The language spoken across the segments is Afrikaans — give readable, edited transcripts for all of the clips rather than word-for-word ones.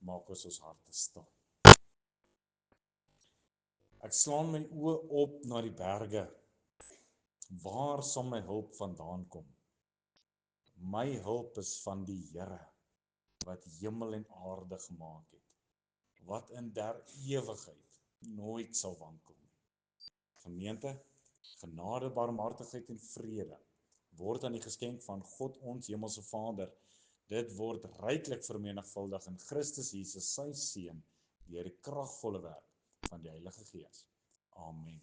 maak ons harte stil. Ek slaan my oë op na die berge. Waar sal my hulp vandaan kom? My hulp is van die Here, wat hemel en aarde gemaak het, wat in der ewigheid nooit sal wankel nie. Gemeente, genade, barmhartigheid en vrede word aan die geskenk van God ons hemelse Vader. Dit word ryklik vermenigvuldig in Christus Jesus, sy Seun, deur die kragvolle werk van die Heilige Gees. Amen.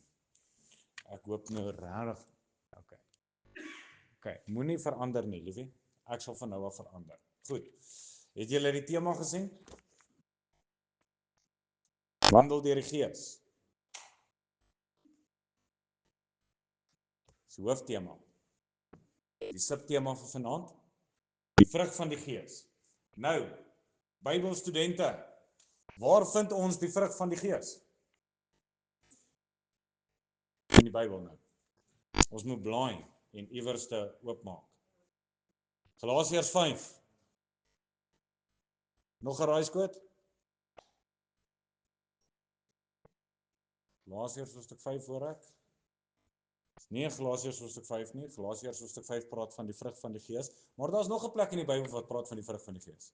Ek hoop nou regtig. Okay, moenie verander nie, liefie. Ek sal van nou af verander. Goed. Het julle die tema gesien? Wandel deur die Gees. Dis die hooftema. Die subtema vir vanaand, die vrug van die Gees. Nou, Bybelstudente, waar vind ons die vrug van die Gees? In die Bybel nou. Ons moet blaai en iewerste oopmaak. Galasiërs 5. Nog 'n raaiskoot? Galasiërs hoofstuk 5 voor ek. Nee, Galasiërs hoofstuk 5 nie. Galasiërs hoofstuk 5 praat van die vrug van die Gees, maar daar's nog 'n plek in die Bybel wat praat van die vrug van die Gees.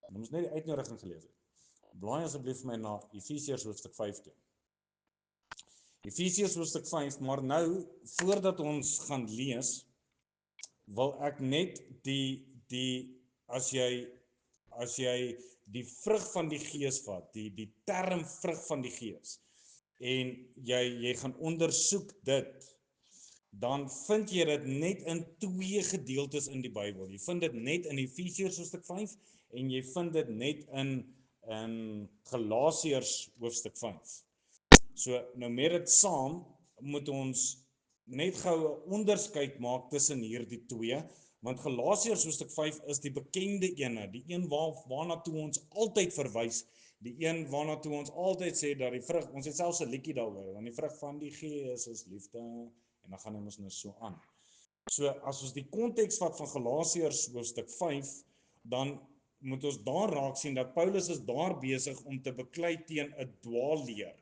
En ons net die uitnodiging gelees het. Blaai asseblief vir my na Efesiërs hoofstuk 5 toe. Efesiërs hoofstuk 5, maar nou voordat ons gaan lees, wil ek net as jy die vrug van die Gees vat, die term vrug van die Gees, en jy gaan ondersoek dit, dan vind jy dit net in 2 gedeeltes in die Bybel. Jy vind dit net in Efesiërs hoofstuk 5 en jy vind dit net in Galasiërs hoofstuk 5. So nou met dit saam moet ons net gou 'n onderskeid maak tussen hierdie 2, want Galasiërs hoofstuk 5 is die bekende ene, die een waarna toe ons altyd verwys, die een waarna toe ons altyd sê dat die vrug, ons het selfs 'n liedjie daaroor, want die vrug van die Gees is liefde, en dan gaan ons nou so aan. So as ons die konteks vat van Galasiërs hoofstuk 5, dan moet ons daar raak sien dat Paulus is daar besig om te beklei teen 'n dwaalleer.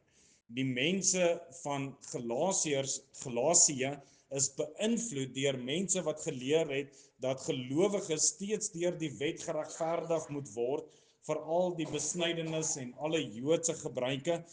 Die mense van Galasië is beïnvloed deur mense wat geleer het dat gelowiges steeds deur die wet geregverdig moet word, veral die besnydenis en alle Joodse gebruike.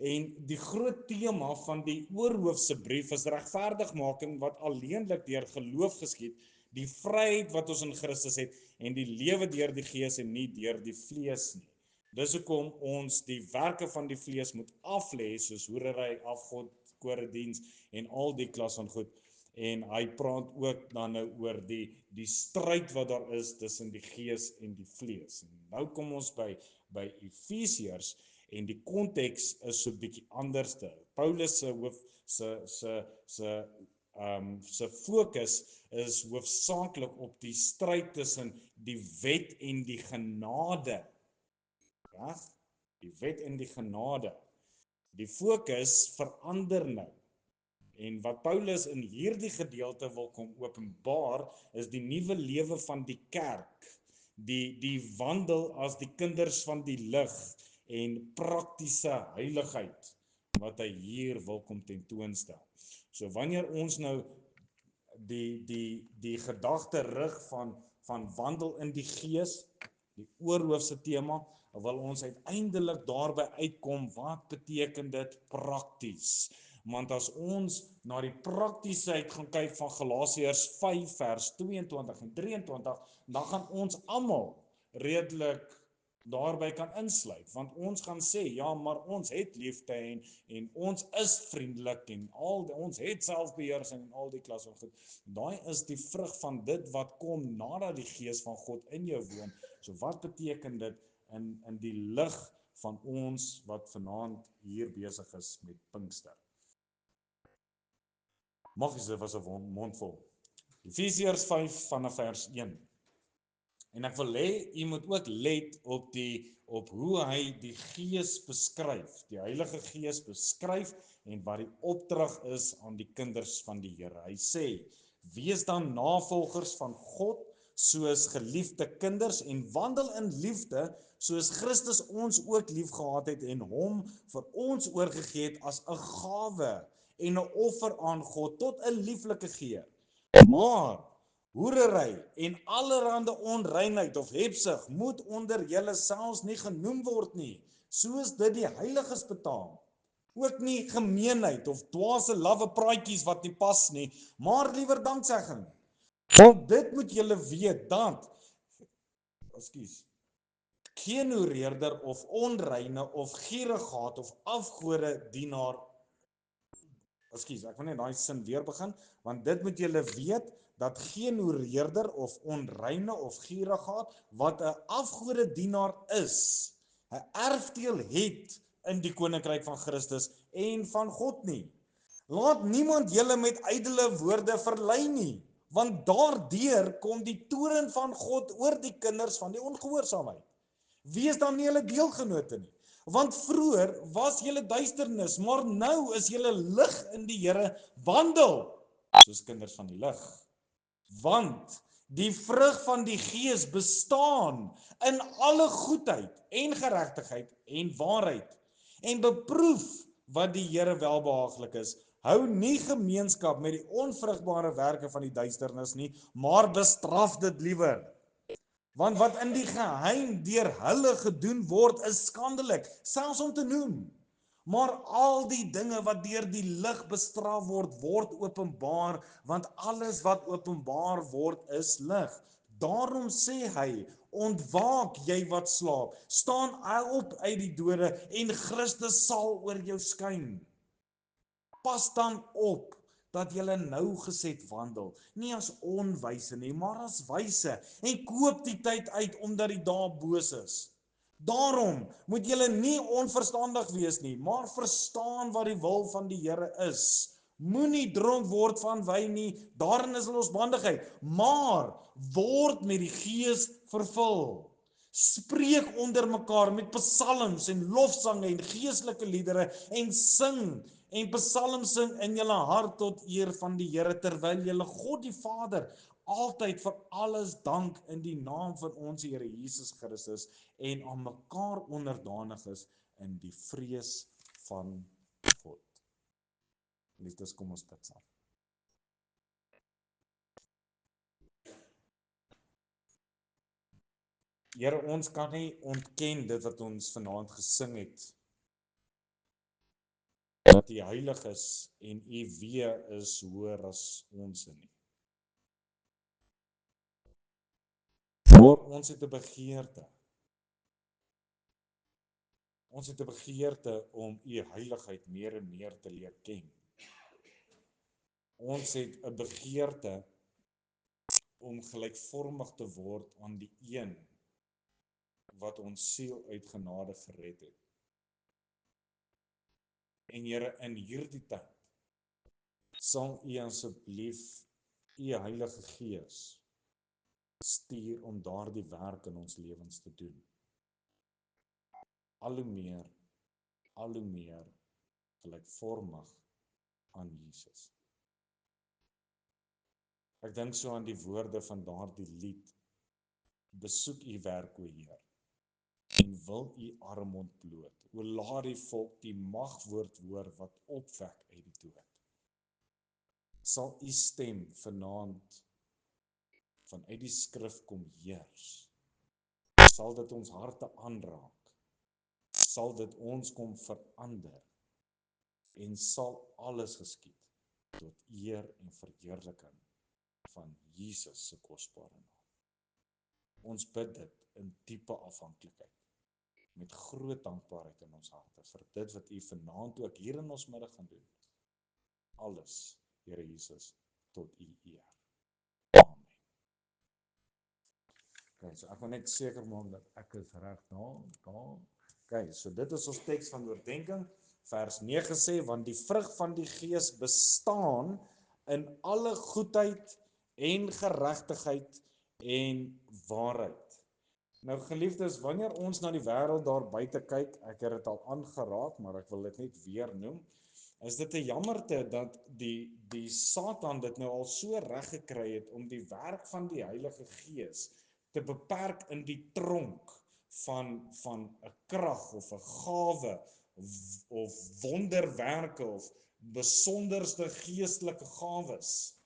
En die groot tema van die oorhoofse brief is regverdigmaking wat alleenlik deur geloof geskied, die vryheid wat ons in Christus het en die lewe deur die Gees en nie deur die vlees nie. Dis hoekom ons die werke van die vlees moet aflê, soos hoerery, afgod, korediens en al die klas van goed. En hy praat ook dan nou oor die stryd wat daar is tussen die Gees en die vlees. En nou kom ons by Efesiërs en die konteks is so bietjie anderste. Paulus se fokus is hoofsaaklik op die stryd tussen die wet en die genade. Ja, die wet en die genade. Die fokus verander nou. En wat Paulus in hierdie gedeelte wil kom openbaar, is die nuwe lewe van die kerk, die wandel as die kinders van die lig en praktiese heiligheid, wat hy hier wil kom tentoonstel. So wanneer ons nou die gedagte rig van wandel in die Gees, die oorhoofse tema, wil ons uiteindelik daarby uitkom, wat beteken dit prakties? Want as ons na die praktiesheid gaan kyk van Galasiërs 5 vers 22 en 23, dan gaan ons almal redelik daarby kan insluit, want ons gaan sê, ja, maar ons het liefde en ons is vriendelik en ons het selfbeheersing en al die klas van goed. Daai is die vrug van dit wat kom nadat die Gees van God in jou woon. So wat beteken dit in die lig van ons wat vanaand hier besig is met Pinkster? Magiese was 'n mondvol. Efesiërs 5 vanaf vers 1. En ek wil hê jy moet ook let op hoe hy die Gees beskryf, die Heilige Gees beskryf en wat die opdrag is aan die kinders van die Here. Hy sê: "Wees dan navolgers van God soos geliefde kinders en wandel in liefde, soos Christus ons ook lief gehad het en hom vir ons oorgegee het as 'n gawe en 'n offer aan God tot 'n lieflike geur. Maar hoerery en allerhande onreinheid of hebsug moet onder julle selfs nie genoem word nie, soos dit die heiliges betaam. Ook nie gemeenheid of dwaase lawwe praatjies wat nie pas nie, maar liewer danksegging. Want dit moet julle weet dat, geen hoereerder of onreine of gierigaat of afgode dienaar, ek wil net daai sin weer begin, want dit moet julle weet dat geen hoereerder of onreine of gierigaat wat 'n afgode dienaar is, 'n erfdeel het in die koninkryk van Christus en van God nie. Laat niemand julle met ydelle woorde verlei nie, want daardeur kom die toorn van God oor die kinders van die ongehoorsaamheid. Wees dan nie hulle deelgenote nie, want vroeër was julle duisternis, maar nou is julle lig in die Here, wandel soos kinders van die lig. Want die vrug van die Gees bestaan in alle goedheid en geregtigheid en waarheid, en beproef wat die Here welbehaaglik is. Hou nie gemeenskap met die onvrugbare werke van die duisternis nie, maar bestraf dit liewer. Want wat in die geheim deur hulle gedoen word, is skandelik, selfs om te noem. Maar al die dinge wat deur die lig bestraf word, word openbaar, want alles wat openbaar word is lig. Daarom sê hy, ontwaak jy wat slaap, staan op uit die dode en Christus sal oor jou skyn. Pas dan op dat julle nougeset wandel, nie as onwyse nie, maar as wyse, en koop die tyd uit omdat die dae boos is. Daarom moet julle nie onverstandig wees nie, maar verstaan wat die wil van die Here is. Moenie dronk word van wyn nie, daarin is losbandigheid, maar word met die Gees vervul. Spreek onder mekaar met psalms en lofsange en geestelike liedere en sing en psalms sing in julle hart tot eer van die Here, terwyl julle God die Vader altyd vir alles dank in die naam van ons Here Jesus Christus en aan mekaar onderdanig is in die vrees van God. Liefdes, kom ons bid saam. Here, ons kan nie ontken dit wat ons vanaand gesing het, dat U heilig is en U weë is hoër as ons nie. Maar ons het 'n begeerte. Ons het 'n begeerte om U heiligheid meer en meer te leer ken. Ons het 'n begeerte om gelykvormig te word aan die een wat ons siel uit genade gered het. En Here, in hierdie tyd sal U asseblief U Heilige Gees stuur om daardie werk in ons lewens te doen. Al hoe meer gelykvormig aan Jesus. Ek dink so aan die woorde van daardie lied, besoek U werk, o Heer, en wil U arm ontbloot. O laat die volk die magwoord hoor wat opwek uit die dood. Sal U stem vanaand vanuit die skrif kom heers. Sal dit ons harte aanraak. Sal dit ons kom verander. En sal alles geskied tot eer en verheerliking van Jesus se kosbare naam. Ons bid dit in diepe afhanklikheid, met groot dankbaarheid in ons harte, vir dit wat U vanaand ook hier in ons middag gaan doen. Alles, Here Jesus, tot U eer. Amen. Okay, so ek wil net seker maak dat ek is reg daar. Okay, so dit is ons teks van oordeenking. Vers 9 sê, want die vrug van die Gees bestaan in alle goedheid en geregtigheid en waarheid. Nou geliefdes, wanneer ons na die wêreld daar buite kyk, ek het dit al aangeraak, maar ek wil dit net weer noem. is dit 'n jammerte dat die Satan dit nou al so reg gekry het om die werk van die Heilige Gees te beperk in die tronk van 'n krag of 'n gawe of wonderwerke of besonderste geestelike gawes.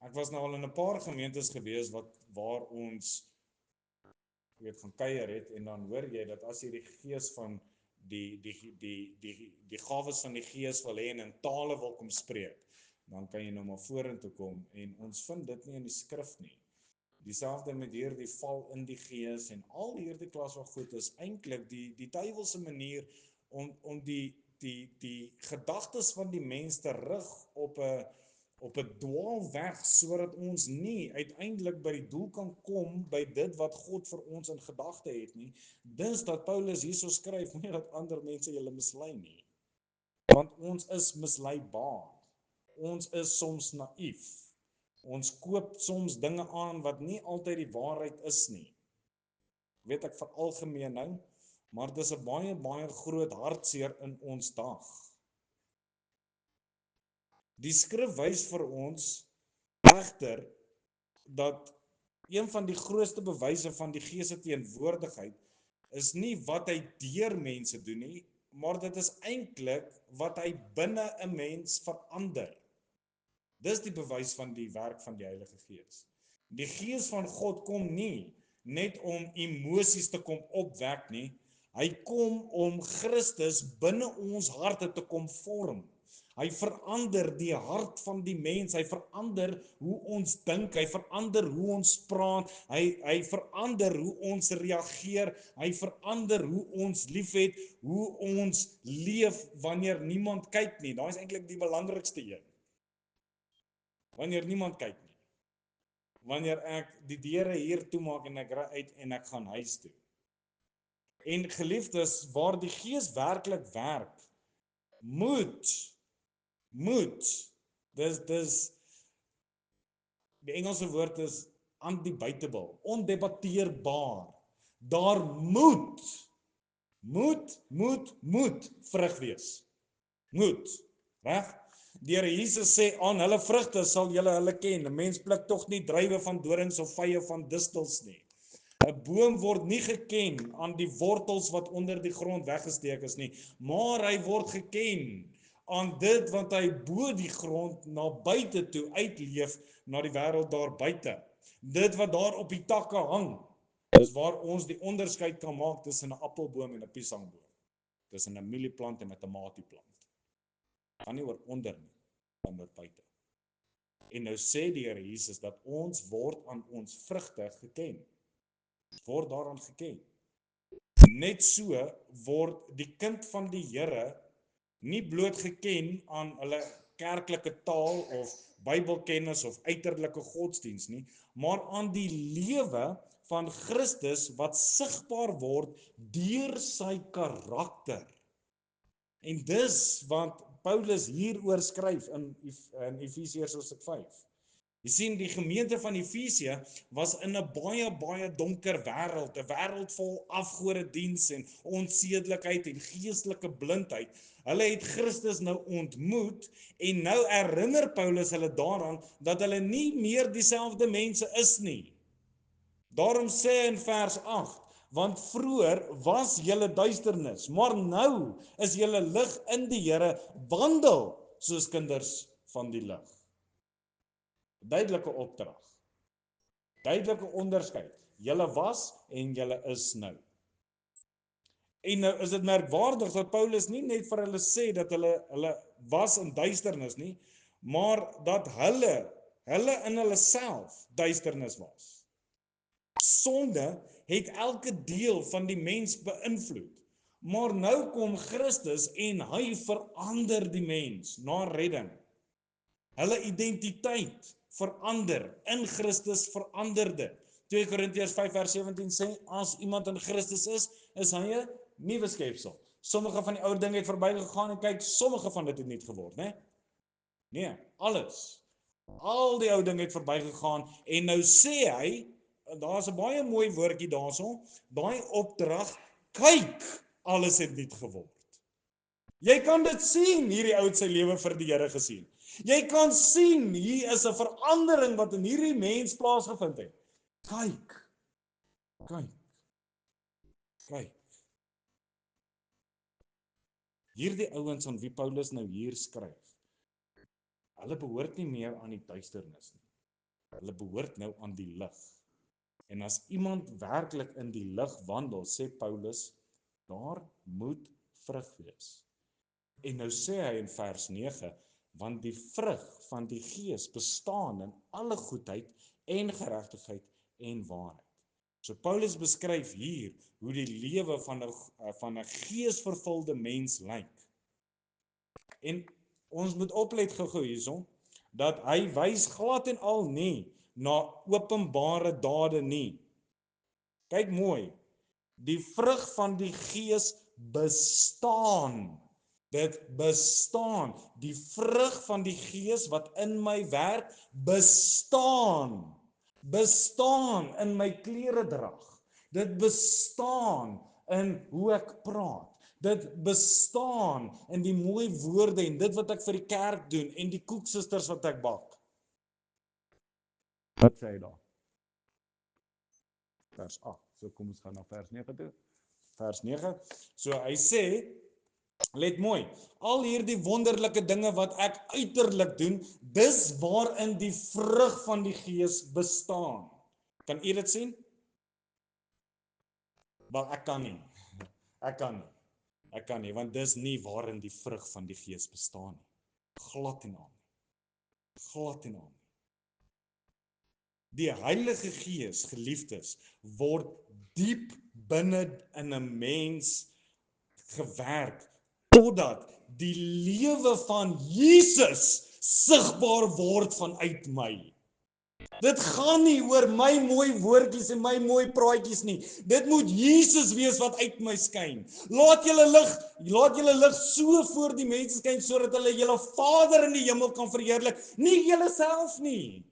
Ek was nou al in 'n paar gemeentes gewees waar ons gaan kuier het en dan hoor jy dat as jy die gees van die gawes van die Gees wil hê en in tale wil kom spreek, dan kan jy nou maar vorentoe kom en ons vind dit nie in die skrif nie. Dieselfde met hierdie val in die Gees en al hierdie klas van goed is eintlik die duiwelse manier om die gedagtes van die mens te rig op 'n dwaalweg sodat ons nie uiteindelik by die doel kan kom by dit wat God vir ons in gedagte het nie. Dis dat Paulus hierso skryf, nie dat ander mense julle mislei nie. Want ons is misleibaar. Ons is soms naïef. Ons koop soms dinge aan wat nie altyd die waarheid is nie. Weet ek veralgemeen nou, maar dis 'n baie groot hartseer in ons dag. Die skrif wys vir ons egter dat een van die grootste bewyse van die Gees se teenwoordigheid is nie wat hy deur mense doen nie, maar dit is eintlik wat hy binne 'n mens verander. Dis die bewys van die werk van die Heilige Gees. Die Gees van God kom nie net om emosies te kom opwek nie, hy kom om Christus binne ons harte te kom vorm. Hy verander die hart van die mens, hy verander hoe ons dink, hy verander hoe ons praat, hy verander hoe ons reageer, hy verander hoe ons liefhet, hoe ons leef wanneer niemand kyk nie. Daai is eintlik die belangrikste een. Wanneer niemand kyk nie. Wanneer ek die deure hier toemaak en ek ry uit en ek gaan huis toe. En geliefdes, waar die Gees werklik werk, moet, dis, die Engelse woord is undebatable, ondebatteerbaar. Daar moet vrug wees. Moet, reg? Die Here Jesus sê, aan hulle vrugte sal julle hulle ken. 'n Mens pluk tog nie druiwe van dorings of vye van distels nie. 'n Boom word nie geken aan die wortels wat onder die grond weggesteek is nie, maar hy word geken aan dit wat hy bo die grond na buite toe uitleef, na die wêreld daar buite. Dit wat daar op die takke hang, dis waar ons die onderskeid kan maak tussen 'n appelboom en 'n piesangboom, tussen 'n mielieplant en 'n tamatieplant. Gaan nie oor onder nie, maar oor buite. En nou sê die Here Jesus dat ons word aan ons vrugte geken. Word daaraan geken. Net so word die kind van die Here nie bloot geken aan hulle kerklike taal of Bybelkennis of uiterlike godsdiens nie, maar aan die lewe van Christus wat sigbaar word deur sy karakter. En dis wat Paulus hieroor skryf in Efesiërs hoofstuk 5. Jy sien, die gemeente van Efesië was in 'n baie donker wêreld, 'n wêreld vol afgodediens en onsedelikheid en geestelike blindheid. Hulle het Christus nou ontmoet en nou herinner Paulus hulle daaraan dat hulle nie meer dieselfde mense is nie. Daarom sê hy in vers 8, want vroeër was julle duisternis, maar nou is julle lig in die Here, wandel soos kinders van die lig. Duidelike opdrag, duidelike onderskeid. Julle was en julle is nou. En nou is dit merkwaardig dat Paulus nie net vir hulle sê dat hulle was in duisternis nie, maar dat hulle in hulle self duisternis was. Sonde het elke deel van die mens beïnvloed. Maar nou kom Christus en hy verander die mens na redding. Hulle identiteit verander, in Christus verander dit. 2 Korintiërs 5 vers 17 sê, as iemand in Christus is hy 'n nuwe skepsel. Sommige van die ou dinge het verbygegaan en kyk, sommige van dit het nuut geword, né? Nee, alles. Al die ou dinge het verbygegaan en nou sê hy, daar's 'n baie mooi woordjie daarso, daai opdrag, kyk, alles het nuut geword. Jy kan dit sien, hierdie ou het sy lewe vir die Here gesien. Jy kan sien, hier is 'n verandering wat in hierdie mens plaasgevind het. Kyk, kyk, kyk. Hierdie ouens aan wie Paulus nou hier skryf, hulle behoort nie meer aan die duisternis nie. Hulle behoort nou aan die lig. En as iemand werklik in die lig wandel, sê Paulus, daar moet vrug wees. En nou sê hy in vers 9, want die vrug van die Gees bestaan in alle goedheid en geregtigheid en waarheid. So Paulus beskryf hier hoe die lewe van 'n geesvervulde mens lyk. En ons moet oplet gou-gou hierson, dat hy wys glad en al nie na openbare dade nie. Kyk mooi, die vrug van die Gees bestaan. Dit bestaan. Die vrug van die Gees wat in my werk, bestaan. Bestaan in my kleredrag. Dit bestaan in hoe ek praat. Dit bestaan in die mooi woorde en dit wat ek vir die kerk doen en die koeksisters wat ek bak. Wat sê hy daar? Vers 8. So kom ons gaan na vers 9 toe. Vers 9. So hy sê, let mooi, al hierdie wonderlike dinge wat ek uiterlik doen, dis waarin die vrug van die Gees bestaan. Kan u dit sien? Maar ek kan nie. Ek kan nie, want dis nie waarin die vrug van die Gees bestaan nie. Glad en al. Glad en al. Die Heilige Gees, geliefdes, word diep binne in 'n mens gewerk, totdat die lewe van Jesus sigbaar word vanuit my. Dit gaan nie oor my mooi woordjies en my mooi praatjies nie. Dit moet Jesus wees wat uit my skyn. Laat julle lig so voor die mense skyn, sodat hulle julle Vader in die hemel kan verheerlik, nie julle self nie.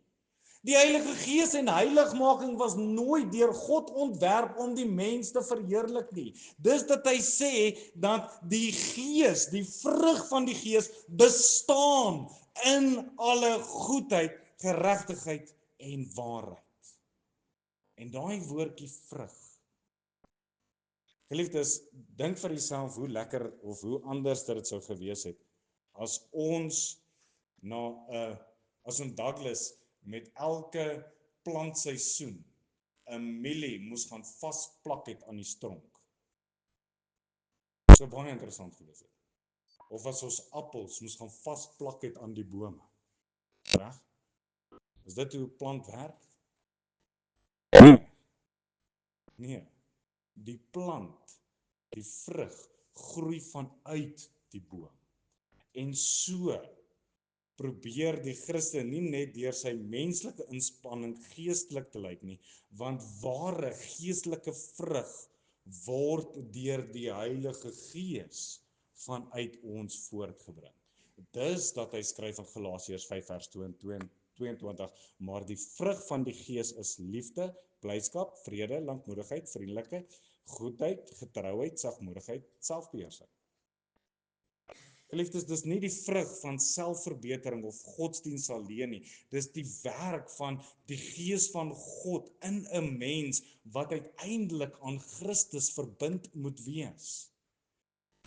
Die Heilige Gees en heiligmaking was nooit deur God ontwerp om die mens te verheerlik nie. Dis dat hy sê dat die Gees, die vrug van die Gees bestaan in alle goedheid, geregtigheid en waarheid. En daai woordjie vrug. Geliefdes, dink vir jouself hoe lekker of hoe anders dit sou gewees het as ons as ons Douglas met elke plantseisoen 'n mielie moes gaan vasplak het aan die stronk. So baie interessant gewees het. Of as ons appels moes gaan vasplak het aan die bome. Reg? Is dit hoe 'n plant werk? Nee. Die plant, die vrug, groei vanuit die boom. En so probeer die Christen nie net deur sy menslike inspanning geestelik te lyk nie, want ware geestelike vrug word deur die Heilige Gees vanuit ons voortgebring. Dis dat hy skryf in Galasiërs 5 vers 22, maar die vrug van die Gees is liefde, blydskap, vrede, lankmoedigheid, vriendelikheid, goedheid, getrouheid, sagmoedigheid, selfbeheersing. Geliefdes, dis nie die vrug van selfverbetering of godsdiens alleen nie. Dis die werk van die Gees van God in 'n mens wat uiteindelik aan Christus verbind moet wees.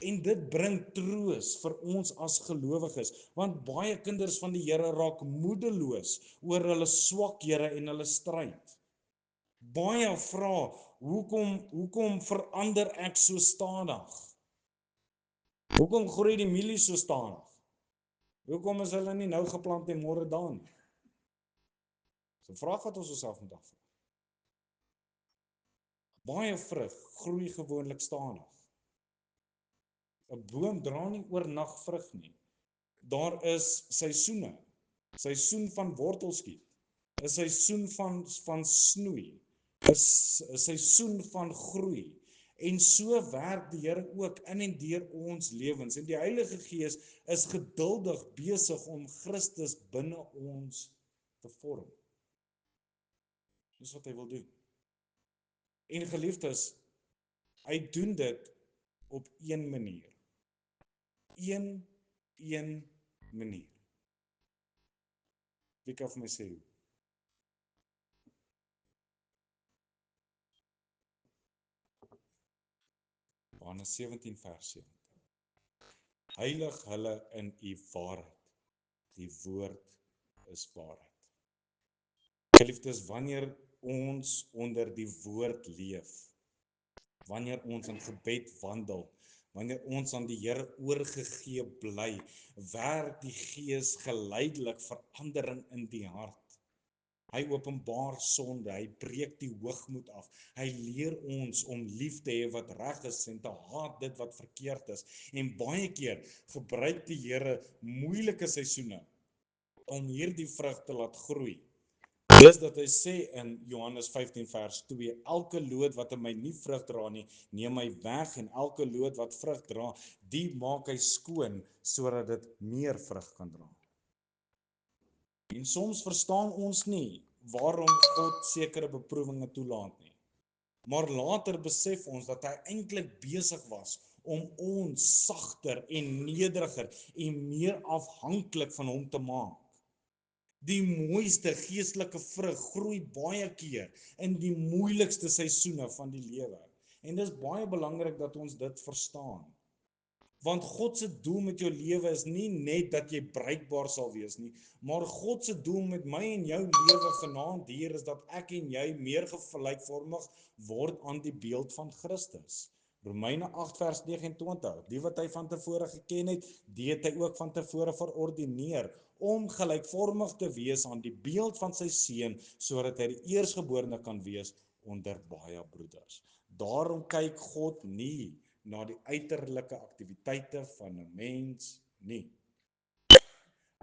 En dit bring troos vir ons as gelowiges, want baie kinders van die Here raak moedeloos oor hulle swakhede en hulle stryd. Baie vra, hoekom verander ek so stadig? Hoekom groei die mielie so stadig? Hoekom is hulle nie nou geplant en môre daar nie? So 'n vraag wat ons osself moet afvra. Baie vrug groei gewoonlik stadig. 'n Boom dra nie oornag vrug nie. Daar is seisoene. Seisoen van wortelskiet, 'n seisoen van snoei, 'n seisoen van groei. En so werk die Here ook in en deur ons lewens. En die Heilige Gees is geduldig besig om Christus binne ons te vorm. Dis wat hy wil doen. En geliefdes, hy doen dit op een manier. een manier. Wie kan vir my sê hoe? Johannes 17 vers 7. Heilig hulle in u waarheid. Die woord is waarheid. Geliefdes, wanneer ons onder die woord leef, wanneer ons in gebed wandel, wanneer ons aan die Here oorgegee bly, werk die Gees geleidelik verandering in die hart. Hy openbaar sonde, hy breek die hoogmoed af. Hy leer ons om lief te hê wat reg is en te haat dit wat verkeerd is. En baie keer gebruik die Here moeilike seisoene om hierdie vrug te laat groei. Dis dat hy sê in Johannes 15 vers 2, elke loot wat in my nie vrug dra nie, neem hy weg, en elke loot wat vrug dra, die maak hy skoon, sodat dit meer vrug kan dra. En soms verstaan ons nie waarom God sekere beproewinge toelaat nie. Maar later besef ons dat hy eintlik besig was om ons sagter en nederiger en meer afhanklik van hom te maak. Die mooiste geestelike vrug groei baie keer in die moeilikste seisoene van die lewe. En dis baie belangrik dat ons dit verstaan. Want God se doel met jou lewe is nie net dat jy bruikbaar sal wees nie, maar God se doel met my en jou lewe vanaand hier is dat ek en jy meer gelykvormig word aan die beeld van Christus. Romeine 8 vers 29, die wat hy van tevore geken het, die het hy ook van tevore verordineer, om gelykvormig te wees aan die beeld van sy seun, sodat hy die eerstgeborene kan wees onder baie broeders. Daarom kyk God nie na die uiterlike aktiwiteite van 'n mens nie.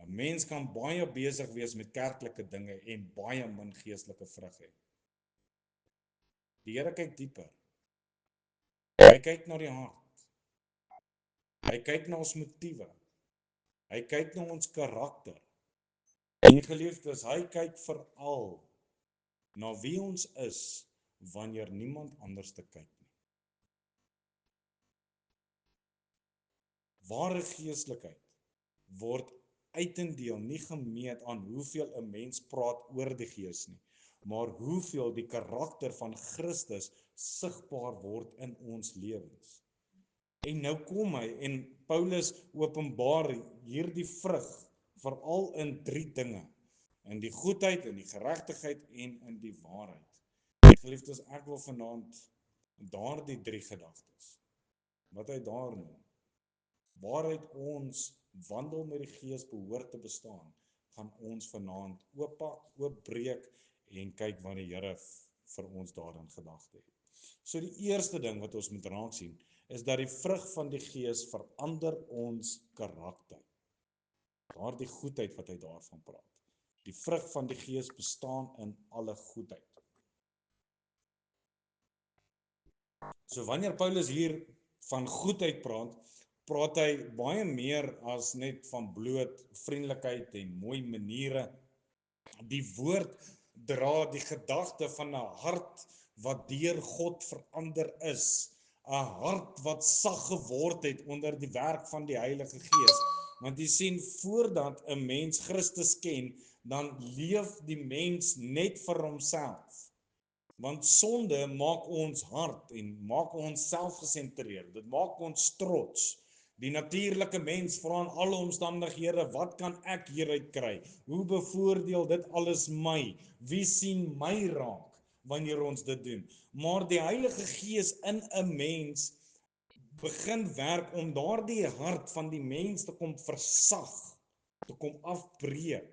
'n Mens kan baie besig wees met kerklike dinge en baie min geestelike vrug hê. Die Here kyk dieper. Hy kyk na die hart. Hy kyk na ons motiewe. Hy kyk na ons karakter. En geliefdes, hy kyk veral na wie ons is wanneer niemand anders te kyk nie. Ware geestelikheid word uitendeel nie gemeet aan hoeveel 'n mens praat oor die Gees nie, maar hoeveel die karakter van Christus sigbaar word in ons lewens. En nou kom hy en Paulus openbaar hierdie vrug veral in 3 dinge: in die goedheid, in die geregtigheid en in die waarheid. Geliefdes, ek wil vanaand daardie 3 gedagtes wat hy daar noem, waaruit ons wandel met die Gees behoort te bestaan, gaan ons vanaand oopbreek en kyk wat die Here vir ons daarin gedagte het. So die eerste ding wat ons moet raak sien, is dat die vrug van die Gees verander ons karakter. Daardie goedheid wat hy daarvan praat. Die vrug van die Gees bestaan in alle goedheid. So wanneer Paulus hier van goedheid praat hy baie meer as net van bloot vriendelikheid en mooi maniere. Die woord dra die gedagte van 'n hart wat deur God verander is. 'n Hart wat sag geword het onder die werk van die Heilige Gees. Want jy sien, voordat 'n mens Christus ken, dan leef die mens net vir homself. Want sonde maak ons hard en maak ons selfgesentreerd. Dit maak ons trots. Die natuurlike mens vra in alle omstandighede, wat kan ek hieruit kry? Hoe bevoordeel dit alles my? Wie sien my raak wanneer ons dit doen? Maar die Heilige Gees in 'n mens begin werk om daardie hart van die mens te kom versag, te kom afbreek.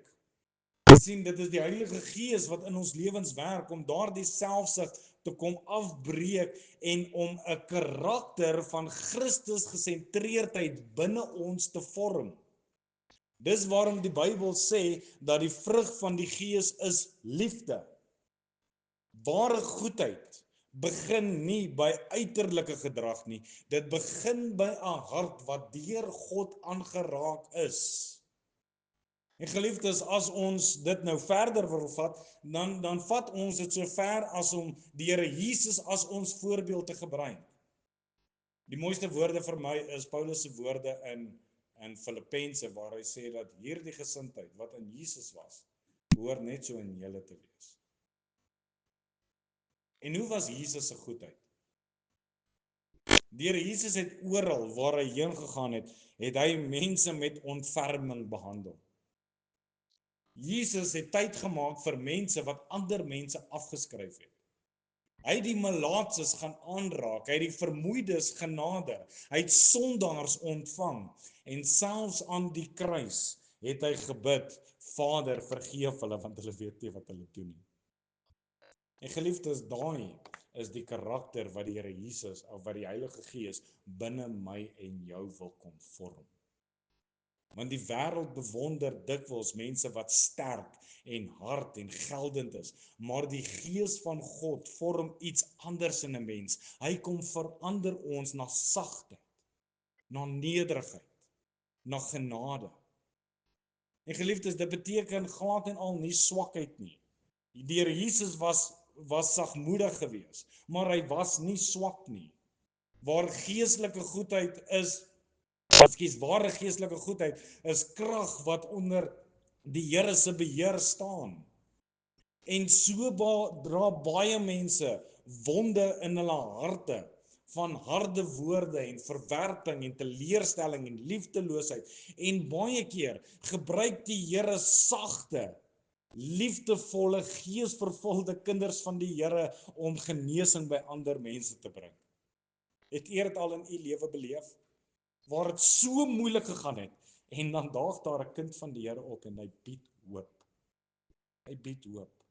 Jy sien, dit is die Heilige Gees wat in ons lewens werk om daardie selfsug te kom afbreek en om 'n karakter van Christus gesentreerdheid binne ons te vorm. Dis waarom die Bybel sê dat die vrug van die Gees is liefde. Ware goedheid begin nie by uiterlike gedrag nie. Dit begin by 'n hart wat deur God aangeraak is. En geliefdes, as ons dit nou verder wil vat, dan vat ons dit so ver as om die Here Jesus as ons voorbeeld te gebruik. Die mooiste woorde vir my is Paulus se woorde in in Filippense waar hy sê dat hierdie gesindheid wat in Jesus was, behoort net so in julle te wees. En hoe was Jesus se goedheid? Die Here Jesus het oral waar hy heen gegaan het, het hy mense met ontferming behandel. Jesus het tyd gemaak vir mense wat ander mense afgeskryf het. Hy het die malaatses gaan aanraak, hy het die vermoeides genader, hy het sondaars ontvang, en selfs aan die kruis het hy gebid, Vader, vergeef hulle, want hulle weet nie wat hulle doen nie. En geliefdes, daai is die karakter wat die Here Jesus, of wat die Heilige Gees binne my en jou wil kom vorm. Want die wêreld bewonder dikwels mense wat sterk en hard en geldend is, maar die Gees van God vorm iets anders in 'n mens. Hy kom verander ons na sagtheid, na nederigheid, na genade. En geliefdes, dit beteken glad en al nie swakheid nie. Die Here Jesus was sagmoedig geweest, maar hy was nie swak nie. Ware geestelike goedheid is krag wat onder die Here se beheer staan. En so dra baie mense wonde in hulle harte van harde woorde en verwerping en teleurstelling en liefdeloosheid. En baie keer gebruik die Here sagte, liefdevolle, geesvervulde kinders van die Here om genesing by ander mense te bring. Het u dit al in u lewe beleef? Waar dit so moeilik gegaan het, en dan daag daar 'n kind van die Here op en hy bied hoop. Hy bied hoop.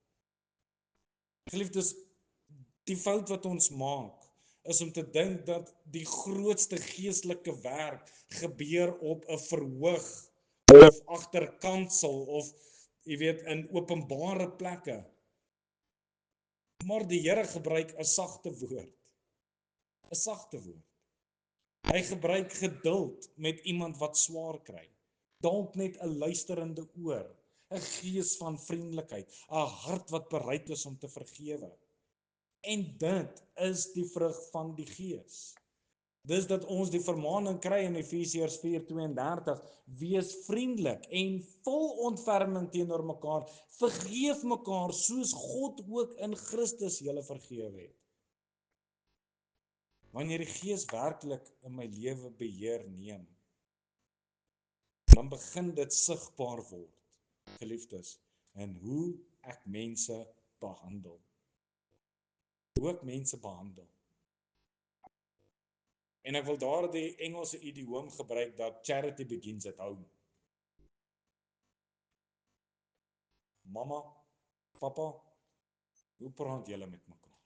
Geliefdes, die fout wat ons maak, is om te dink dat die grootste geestelike werk gebeur op 'n verhoog, of agter kansel, of in openbare plekke. Maar die Here gebruik 'n sagte woord. 'n sagte woord. Hy gebruik geduld met iemand wat swaar kry. Dalk net 'n luisterende oor, 'n gees van vriendelikheid, 'n hart wat bereid is om te vergewe. En dit is die vrug van die Gees. Dis dat ons die vermaaning kry in Efesiërs 4:32, wees vriendelik en vol ontferming teenoor mekaar, vergeef mekaar soos God ook in Christus julle vergewe het. Wanneer die Gees werklik in my lewe beheer neem, dan begin dit sigbaar word, geliefdes, in hoe ek mense behandel. Hoe ek mense behandel. En ek wil daar die Engelse idioom gebruik dat charity begins at home. Mama, papa, hoe praat julle met mekaar?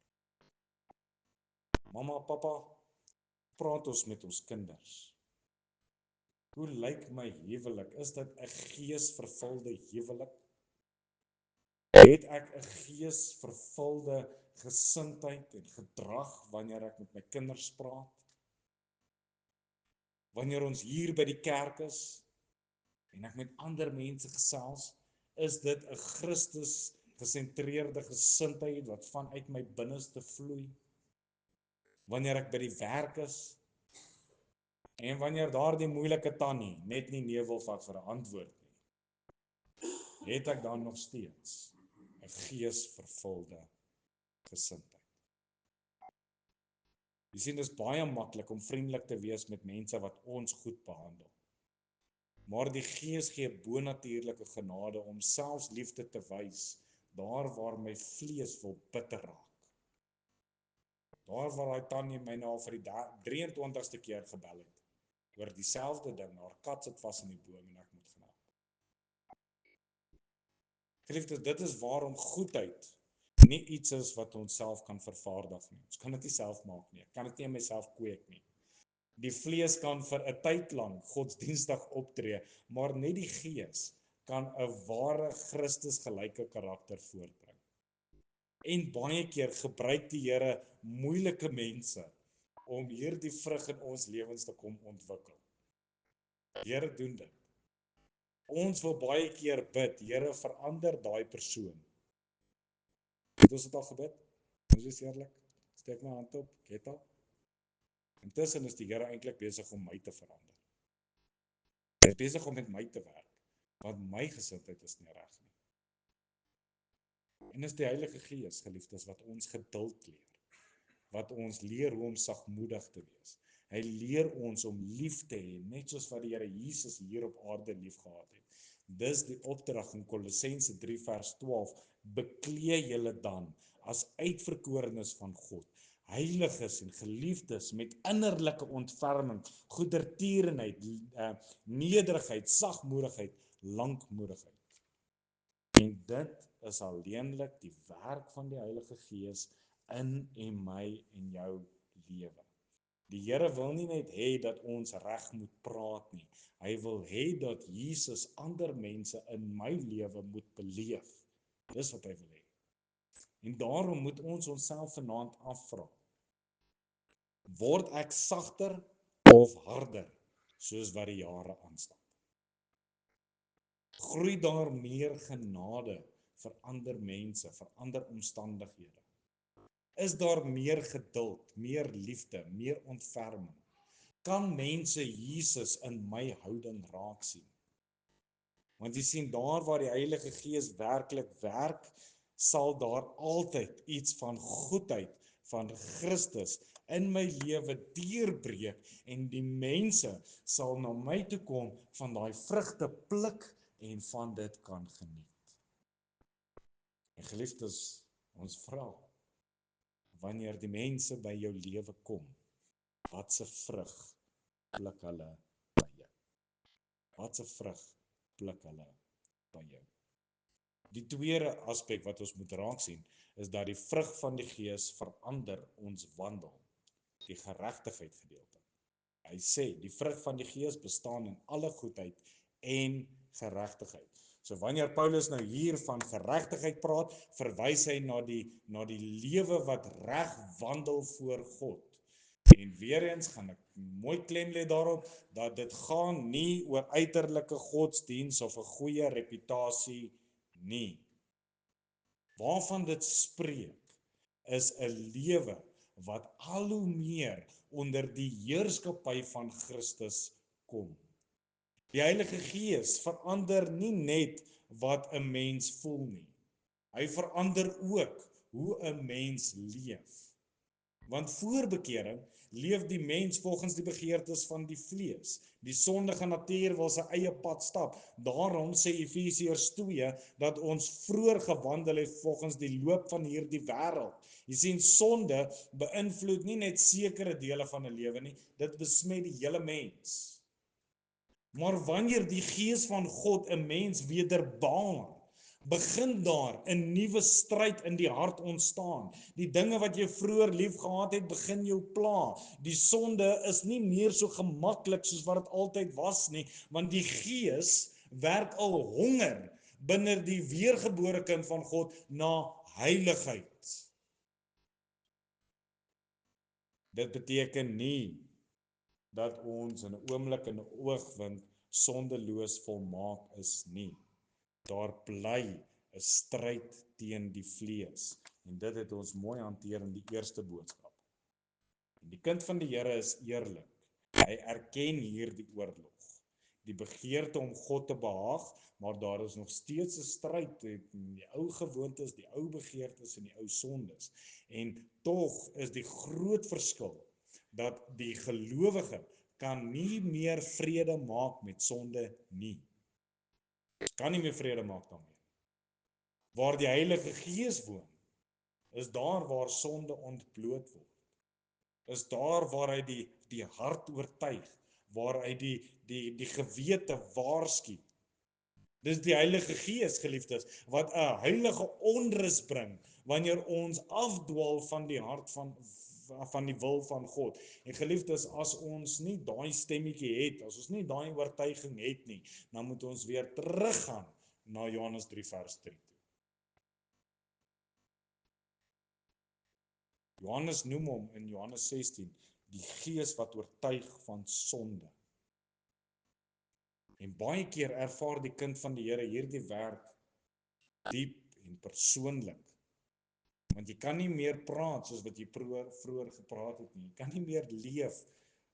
Mama, papa, praat ons met ons kinders? Hoe lyk my huwelik? Is dit 'n geesvervulde huwelik? Het ek 'n geesvervulde gesindheid en gedrag wanneer ek met my kinders praat? Wanneer ons hier by die kerk is en ek met ander mense gesels, is dit 'n Christus gesentreerde gesindheid wat vanuit my binneste vloei? Wanneer ek by die werk is en wanneer daardie moeilike tannie net nie nee wil vat vir 'n antwoord nie, het ek dan nog steeds 'n geesvervulde gesindheid? Jy sien, dit is baie maklik om vriendelik te wees met mense wat ons goed behandel. Maar die Gees gee bonatuurlike genade om selfs liefde te wys daar waar my vlees wil bitter raak. Daar waar daai tannie my nou al vir die 23ste keer gebel het oor dieselfde ding, haar kat sit vas in die boom en ek moet gaan help. Geliefdes, dit is waarom goedheid nie iets is wat ons self kan vervaardig nie. Ons kan dit nie self maak nie. Ek kan dit nie in myself kweek nie. Die vlees kan vir 'n tyd lank godsdienstig optree, maar net die Gees kan 'n ware Christusgelyke karakter voortbring. En baie keer gebruik die Here moeilike mense om hierdie vrug in ons lewens te kom ontwikkel. Die Here doen dit. Ons wil baie keer bid, Here, verander daai persoon. Het ons dit al gebid? Ons is eerlik. Steek my hand op, ek het al. Intussen is die Here eintlik besig om my te verander. Hy is besig om met my te werk, want my gesindheid is nie reg nie. En is die Heilige Gees, geliefdes, wat ons geduld leer, wat ons leer hoe om sagmoedig te wees. Hy leer ons om lief te hê, net soos wat die Here Jesus hier op aarde lief gehad het. Dis die opdrag in Kolossense 3 vers 12, beklee julle dan as uitverkorenes van God, heiliges en geliefdes met innerlike ontferming, goedertierenheid, nederigheid, sagmoedigheid, lankmoedigheid. En dit is alleenlik die werk van die Heilige Gees in en my en jou lewe. Die Here wil nie net hê dat ons reg moet praat nie. Hy wil hê dat Jesus ander mense in my lewe moet beleef. Dis wat hy wil hê. En daarom moet ons onsself vanaand afvra. Word ek sagter of harder, soos wat die jare aanstap? Groei daar meer genade vir ander mense, vir ander omstandighede? Is daar meer geduld, meer liefde, meer ontferming? Kan mense Jesus in my houding raak sien? Want jy sien, daar waar die Heilige Gees werklik werk, sal daar altyd iets van goedheid, van Christus in my lewe deurbreek en die mense sal na my toe kom, van daai vrugte pluk en van dit kan geniet. En geliefdes, ons vra, wanneer die mense by jou lewe kom, watse vrug pluk hulle by jou? Watse vrug pluk hulle by jou? Die tweede aspek wat ons moet raak sien, is dat die vrug van die Gees verander ons wandel, die geregtigheid gedeelte. Hy sê, die vrug van die Gees bestaan in alle goedheid en geregtigheid. So wanneer Paulus nou hier van geregtigheid praat, verwys hy na die lewe wat reg wandel voor God. En weer eens gaan ek mooi klem lê daarop, dat dit gaan nie oor uiterlike godsdiens of 'n goeie reputasie nie. Waarvan dit spreek, is 'n lewe wat al hoe meer onder die heerskappy van Christus kom. Die Heilige Gees verander nie net wat 'n mens voel nie. Hy verander ook hoe 'n mens leef. Want voor bekering leef die mens volgens die begeertes van die vlees. Die sondige natuur wil sy eie pad stap. Daarom sê Efesiërs 2 dat ons vroeër gewandel het volgens die loop van hierdie wêreld. Jy sien, sonde beïnvloed nie net sekere dele van 'n lewe nie, dit besmet die hele mens. Maar wanneer die Gees van God 'n mens wederbaar, begin daar 'n nuwe stryd in die hart ontstaan. Die dinge wat jy vroeër lief gehad het, begin jou pla. Die sonde is nie meer so gemaklik soos wat dit altyd was nie, want die Gees werk al honger binne die weergebore kind van God na heiligheid. Dit beteken nie dat ons in 'n oomblik in 'n oogwink sondeloos volmaak is nie. Daar bly 'n stryd teen die vlees. En dit het ons mooi hanteer in die eerste boodskap. En die kind van die Here is eerlik. Hy erken hierdie oorlog. Die begeerte om God te behaag, maar daar is nog steeds 'n stryd in die ou gewoontes, die ou begeertes en die ou sondes. En tog is die groot verskil dat die gelowige kan nie meer vrede maak met sonde nie. Kan nie meer vrede maak daarmee. Waar die Heilige Gees woon, is daar waar sonde ontbloot word. Is daar waar hy die hart oortuig, waar hy die gewete waarsku. Dis die Heilige Gees, geliefdes, wat 'n heilige onrus bring wanneer ons afdwaal van die hart van die wil van God. En geliefdes, as ons nie daai stemmetjie het, as ons nie daai oortuiging het nie, dan moet ons weer teruggaan na Johannes 3 vers 3 toe. Johannes noem hom in Johannes 16 die Gees wat oortuig van sonde. En baie keer ervaar die kind van die Here hierdie werk diep en persoonlik. Want jy kan nie meer praat soos wat jy vroeër gepraat het nie. Jy kan nie meer leef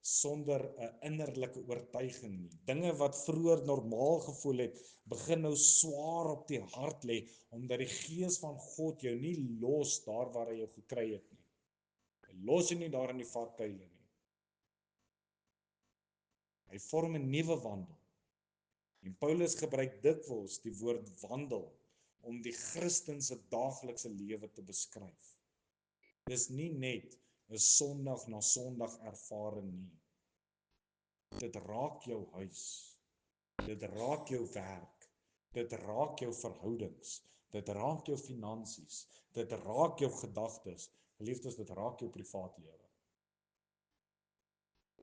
sonder 'n innerlike oortuiging nie. Dinge wat vroeër normaal gevoel het, begin nou swaar op die hart lê, omdat die Gees van God jou nie los daar waar hy jou gekry het nie. Hy los jou nie daar in die varkuile nie. Hy vorm 'n nuwe wandel. En Paulus gebruik dikwels die woord wandel om die Christen se daaglikse lewe te beskryf. Dis nie net 'n Sondag na Sondag ervaring nie. Dit raak jou huis. Dit raak jou werk. Dit raak jou verhoudings. Dit raak jou finansies. Dit raak jou gedagtes. Geliefdes, dit raak jou privaatlewe.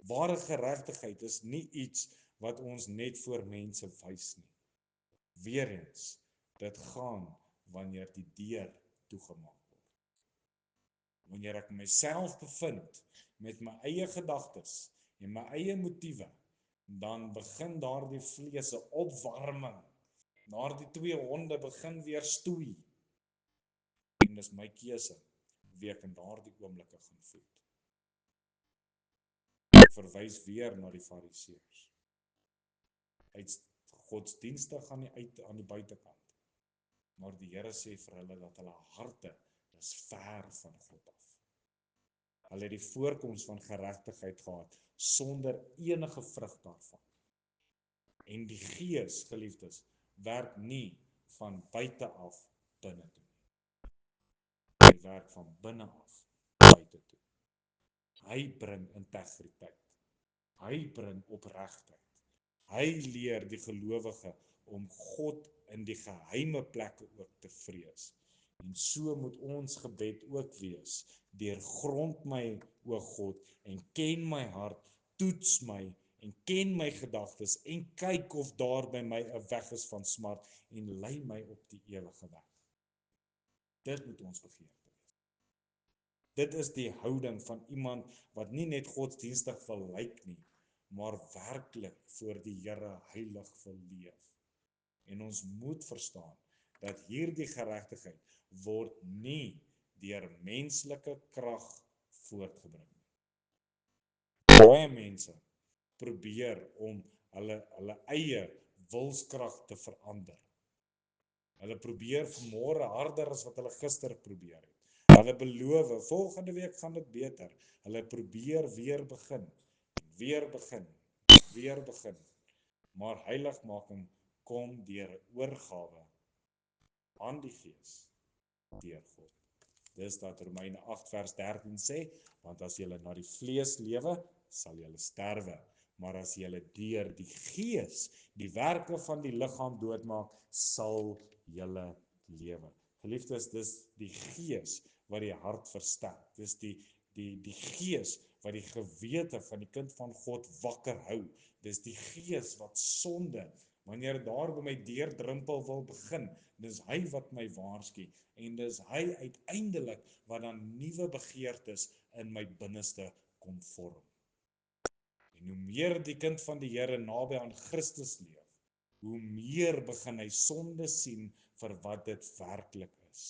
Ware geregtigheid is nie iets wat ons net voor mense wys nie. Weereens, dit gaan wanneer die deur toegemaak word. Wanneer ek myself bevind met my eie gedagtes en my eie motiewe, dan begin daardie vlees 'n opwarming. Daardie twee honde begin weer stoei. En dis my keuse wie ek in daardie oomblikke gaan voed. Ek verwys weer na die Fariseërs. Hy's godsdienstig aan die buitekant. Maar die Here sê vir hulle dat hulle harte is ver van God af. Hulle het die voorkoms van geregtigheid gehad sonder enige vrug daarvan. En die Gees, geliefdes, werk nie van buite af binne toe. Hy werk van binne af buite toe. Hy bring integriteit. Hy bring opregtheid. Hy leer die gelowige om God in die geheime plekke ook te vrees. En so moet ons gebed ook wees. Deurgrond my, o God, en ken my hart, toets my en ken my gedagtes en kyk of daar by my 'n weg is van smart en lei my op die ewige weg. Dit moet ons begeerte wees. Dit is die houding van iemand wat nie net godsdienstig wil lyk nie, maar werklik voor die Here heilig wil leef. En ons moet verstaan dat hierdie geregtigheid word nie deur menslike krag voortgebring nie. Baie mense probeer om hulle eie wilskrag te verander. Hulle probeer vanmôre harder as wat hulle gister probeer het. Hulle beloof, volgende week gaan dit beter. Hulle probeer weer begin. Weer begin. Maar heiligmaking kom deur 'n oorgawe aan die Gees deur God. Dis wat Romeine 8 vers 13 sê, want as julle na die vlees lewe, sal julle sterwe. Maar as julle deur die Gees die werke van die liggaam doodmaak, sal julle lewe. Geliefdes, dis die Gees wat die hart versterk. Dis die Gees wat die gewete van die kind van God wakker hou. Dis die Gees wat sonde, wanneer daar by my deurdrimpel wil begin, dis hy wat my waarsku en dis hy uiteindelik wat dan nuwe begeertes in my binneste kom vorm. En hoe meer die kind van die Here naby aan Christus leef, hoe meer begin hy sonde sien vir wat dit werklik is.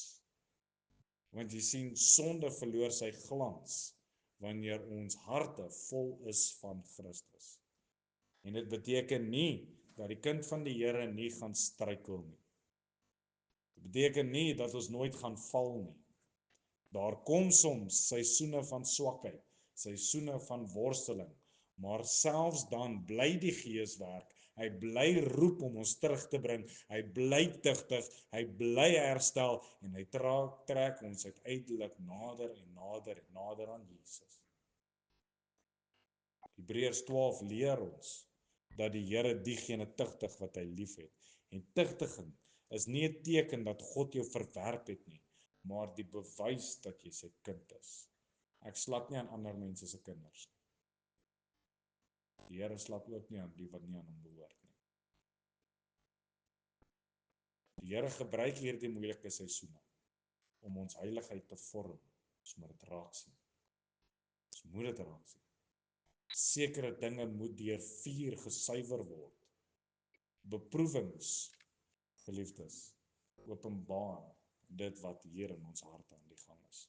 Want jy sien, sonde verloor sy glans wanneer ons harte vol is van Christus. En dit beteken nie dat die kind van die Here nie gaan struikel nie. Dit beteken nie dat ons nooit gaan val nie. Daar kom soms seisoene van swakheid, seisoene van worsteling, maar selfs dan bly die Gees werk. Hy bly roep om ons terug te bring. Hy bly tugtig, hy bly herstel en hy trek ons uiteindelik nader en nader en nader aan Jesus. Hebreërs 12 leer ons dat die Here diegene tugtig wat hy liefhet. En tugtiging is nie 'n teken dat God jou verwerp het nie, maar die bewys dat jy sy kind is. Ek slap nie aan ander mense se kinders nie. Die Here slap ook nie aan die wat nie aan hom behoort nie. Die Here gebruik hierdie moeilike seisoene om ons heiligheid te vorm. Ons moet dit raak sien. Ons moet dit raak sien. Sekere dinge moet deur vuur gesuiwer word. Beproewings, geliefdes, openbaar dit wat hier in ons harte aan die gang is.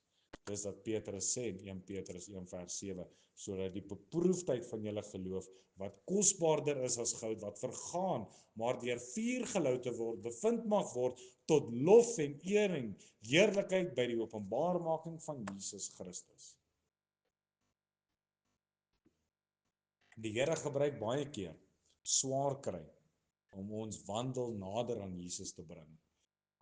Dis wat Petrus sê in 1 Petrus 1 vers 7, sodat die beproefdheid van julle geloof, wat kosbaarder is as goud, wat vergaan, maar deur vuur gelouter word, bevind mag word tot lof en eer en heerlikheid by die openbaarmaking van Jesus Christus. Die Here gebruik baie keer swaar kry om ons wandel nader aan Jesus te bring.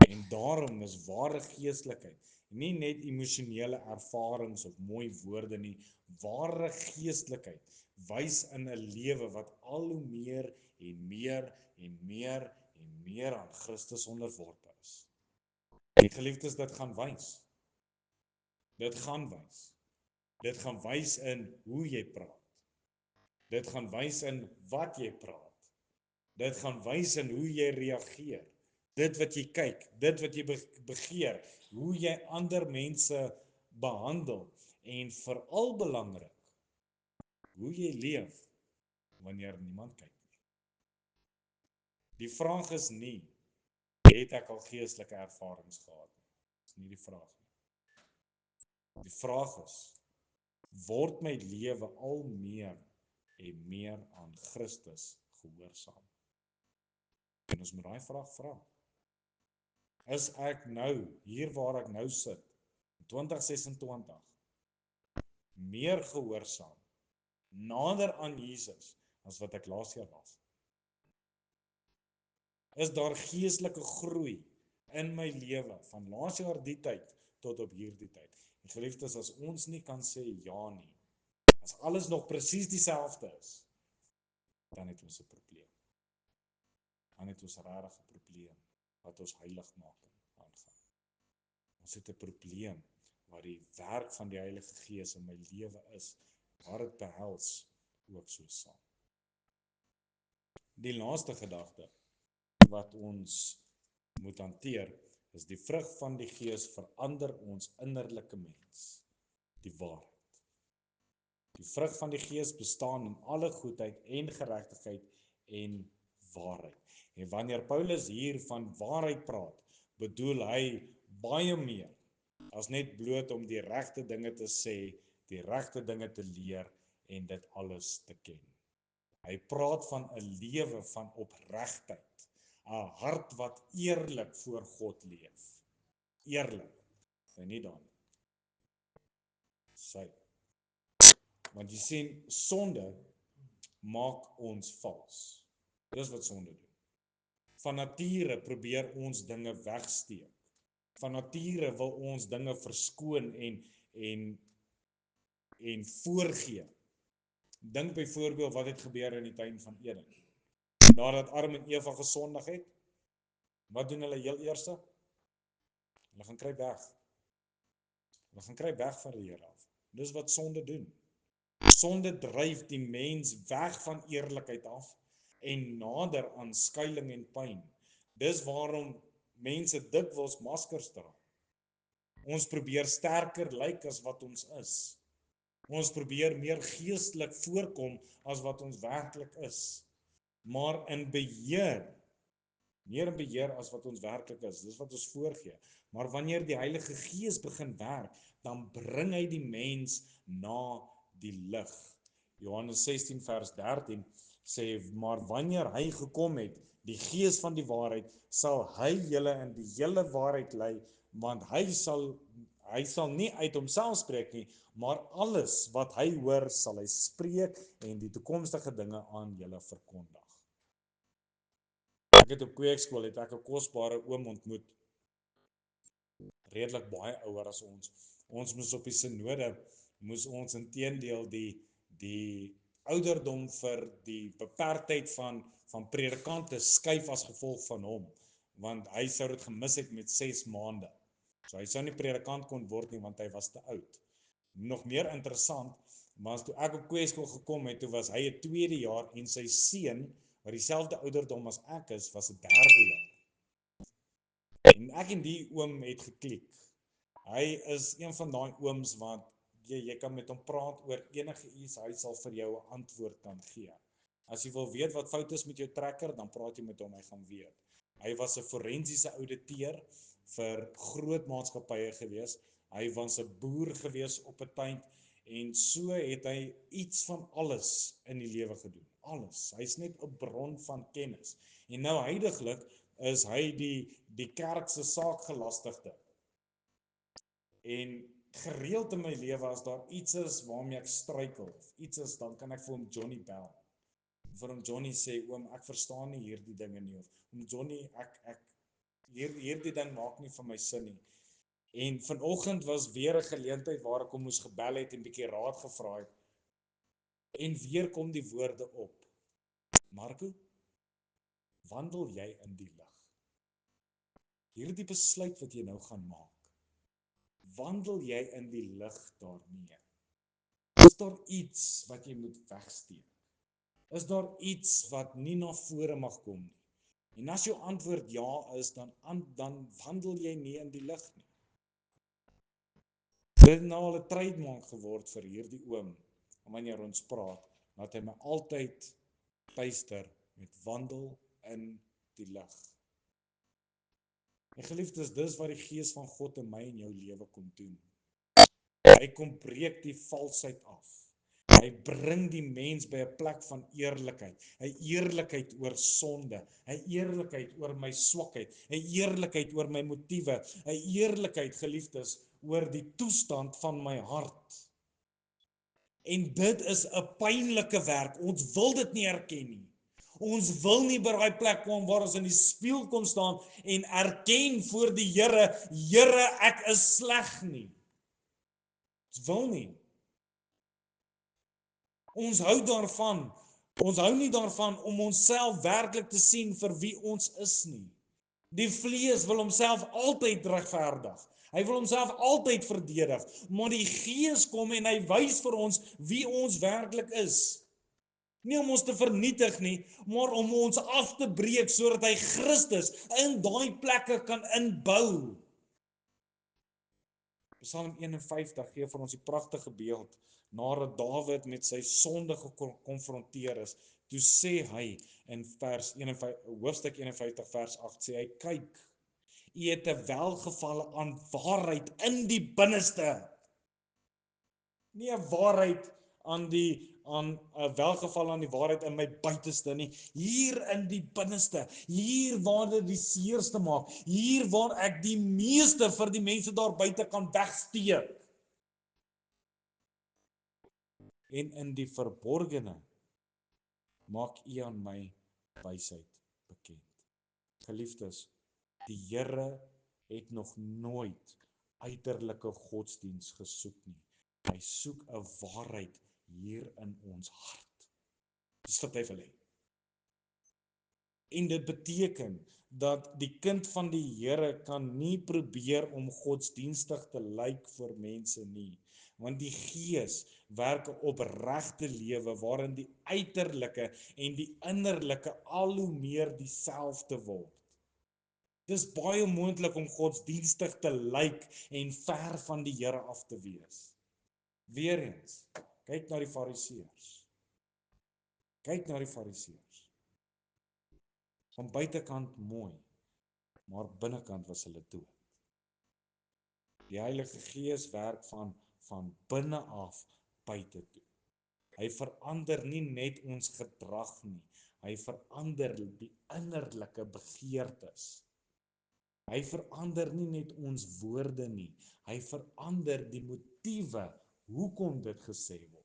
En daarom is ware geestelikheid nie net emosionele ervarings of mooi woorde nie. Ware geestelikheid wys in 'n lewe wat al hoe meer en meer en meer en meer aan Christus onderworpe is. En geliefdes, dit gaan wys. Dit gaan wys. Dit gaan wys in hoe jy praat. Dit gaan wys in wat jy praat. Dit gaan wys in hoe jy reageer. Dit wat jy kyk, dit wat jy begeer, hoe jy ander mense behandel en veral belangrik, hoe jy leef wanneer niemand kyk nie. Die vraag is nie, het ek al geestelike ervarings gehad nie? Dis nie die vraag nie. Die vraag is, word my lewe al meer en meer aan Christus gehoorsaam? En ons moet daai vraag vra. Is ek nou, hier waar ek nou sit, in 2026, meer gehoorsaam, nader aan Jesus, as wat ek laas jaar was? Is daar geestelike groei in my lewe, van laas jaar die tyd, tot op hierdie tyd? En geliefdes, as ons nie kan sê ja nie, as alles nog presies dieselfde is, dan het ons 'n probleem. Dan het ons regtig 'n probleem, wat ons heiligmaking aangaan. Ons het 'n probleem, waar die werk van die Heilige Gees in my lewe is, waar dit behels, ook so saam. Die laaste gedagte, wat ons moet hanteer, is die vrug van die Gees verander ons innerlike mens, die waarheid. Die vrug van die Gees bestaan in alle goedheid en geregtigheid en waarheid. En wanneer Paulus hier van waarheid praat, bedoel hy baie meer as net bloot om die regte dinge te sê, die regte dinge te leer en dit alles te ken. Hy praat van 'n lewe van opregtheid, 'n hart wat eerlik voor God leef. Eerlik, en nie dan. Sy. Want jy sien, sonde maak ons vals. Dis wat sonde doen. Van nature probeer ons dinge wegsteek. Van nature wil ons dinge verskoon en voorgee. Dink byvoorbeeld wat het gebeur in die tuin van Eden. Nadat Adam en Eva gesondig het, wat doen hulle heel eerste? Hulle gaan kruip weg. Hulle gaan kruip weg van die Here af. Dis wat sonde doen. Sonde dryf die mens weg van eerlikheid af en nader aan skuiling en pyn. Dis waarom mense dikwels maskers dra. Ons probeer sterker lyk as wat ons is. Ons probeer meer geestelik voorkom as wat ons werklik is. Maar in beheer, meer in beheer as wat ons werklik is. Dis wat ons voorgee. Maar wanneer die Heilige Gees begin werk, dan bring hy die mens na die lig. Johannes 16 vers 13 sê, maar wanneer hy gekom het, die Gees van die waarheid, sal hy julle in die hele waarheid lei, want hy sal nie uit homself spreek nie, maar alles wat hy hoor, sal hy spreek en die toekomstige dinge aan julle verkondig. Ek het op kweekskool, het ek 'n kosbare oom ontmoet, redelik baie ouer as ons. Ons moes op die synode, moes ons inteendeel die ouderdom vir die beperktheid van predikante skuif as gevolg van hom, want hy sou dit gemis het met 6 maande. So hy sou nie predikant kon word nie, want hy was te oud. Nog meer interessant, maar toe ek op kweekskool gekom het, toe was hy 'n 2de jaar en sy seun, wat dieselfde ouderdom as ek is, was 'n 3de jaar. En ek en die oom het geklik. Hy is een van daai ooms wat jy kan met hom praat oor enige iets, hy sal vir jou 'n antwoord kan gee. As jy wil weet wat fout is met jou trekker, dan praat jy met hom, hy gaan weet. Hy was 'n forensiese ouditeur vir groot maatskappye gewees. Hy was 'n boer gewees op 'n tyd en so het hy iets van alles in die lewe gedoen. Alles. Hy's net 'n bron van kennis. En nou huidiglik is hy die kerk se saakgelastigde. En gereeld in my lewe as daar iets is waarmee ek struikel, of iets is, dan kan ek vir hom Johnny bel. Vir hom Johnny sê, oom, ek verstaan nie hierdie dinge nie, of om Johnny, hierdie ding maak nie vir my sin nie. En vanoggend was weer 'n geleentheid waar ek hom moes gebel het en bietjie raad gevra het. En weer kom die woorde op. Marco, wandel jy in die lig? Hierdie besluit wat jy nou gaan maak, wandel jy in die lig daarmee? Is daar iets wat jy moet wegsteek? Is daar iets wat nie na vore mag kom nie? En as jou antwoord ja is, dan wandel jy nie in die lig nie. Dit het nou al 'n trademark geword vir hierdie oom, en wanneer ons praat, dat hy my altyd tuister met wandel in die lig. En geliefdes, dis wat die Gees van God in my en jou lewe kom doen. Hy kom breek die valsheid af. Hy bring die mens by 'n plek van eerlikheid. Hy eerlikheid oor sonde. Hy eerlikheid oor my swakheid. Hy eerlikheid oor my motiewe. Hy eerlikheid, geliefdes, oor die toestand van my hart. En dit is 'n pynlike werk. Ons wil dit nie erken nie. Ons wil nie by daai plek kom waar ons in die spieël kom staan en erken voor die Here, Here, ek is sleg nie. Ons wil nie. Ons hou nie daarvan om onsself werklik te sien vir wie ons is nie. Die vlees wil homself altyd regverdig. Hy wil homself altyd verdedig, maar die Gees kom en hy wys vir ons wie ons werklik is. Nie om ons te vernietig nie, maar om ons af te breek sodat hy Christus in daai plekke kan inbou. Psalm 51 gee vir ons die pragtige beeld, nadat Dawid met sy sonde gekonfronteer is. Toe sê hy in hoofstuk 51 vers 8, sê hy, kyk, U het 'n welgevalle aan waarheid in die binneste. Nie 'n waarheid aan 'n welgeval aan die waarheid in my buiteste nie. Hier in die binneste, hier waar dit die seerste maak, hier waar ek die meeste vir die mense daar buite kan wegsteek. En in die verborgene maak U aan my wysheid bekend. Geliefdes, die Here het nog nooit uiterlike godsdiens gesoek nie. Hy soek 'n waarheid hier in ons hart. Dis wat hy wil hê. En dit beteken dat die kind van die Here kan nie probeer om godsdienstig te lyk vir mense nie. Want die Gees werk 'n opregte lewe waarin die uiterlike en die innerlike al hoe meer dieselfde word. Dis baie moontlik om godsdienstig te lyk en ver van die Here af te wees. Weereens, kyk na die Fariseërs. Kyk na die Fariseërs. Van buitekant mooi, maar binnekant was hulle dood. Die Heilige Gees werk van binne af buite toe. Hy verander nie net ons gedrag nie, hy verander die innerlike begeertes. Hy verander nie net ons woorde nie, hy verander die motiewe hoekom dit gesê word.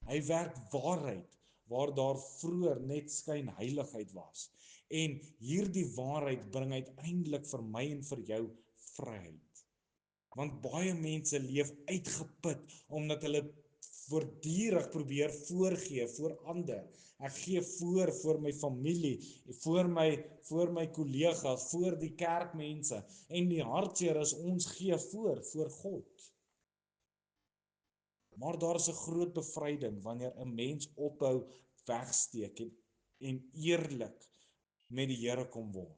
Hy werk waarheid waar daar vroeër net skynheiligheid was. En hierdie waarheid bring uiteindelik vir my en vir jou vryheid. Want baie mense leef uitgeput omdat hulle voortdurend probeer voorgee voor ander. Ek gee voor my familie, voor my kollegas, voor die kerkmense. En die hartseer is ons gee voor God. Maar daar is 'n groot bevryding wanneer 'n mens ophou wegsteek en eerlik met die Here kom word.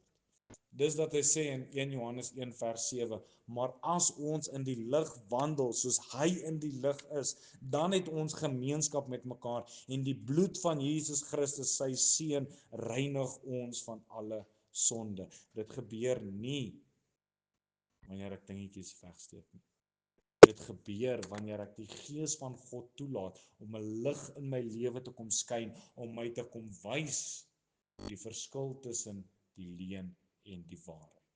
Dis dat hy sê in 1 Johannes 1 vers 7, maar as ons in die lig wandel soos hy in die lig is, dan het ons gemeenskap met mekaar en die bloed van Jesus Christus, sy seun, reinig ons van alle sonde. Dit gebeur nie wanneer ek dingetjies wegsteek nie. Dit gebeur wanneer ek die Gees van God toelaat om 'n lig in my lewe te kom skyn, om my te kom wys die verskil tussen die leuen en die waarheid.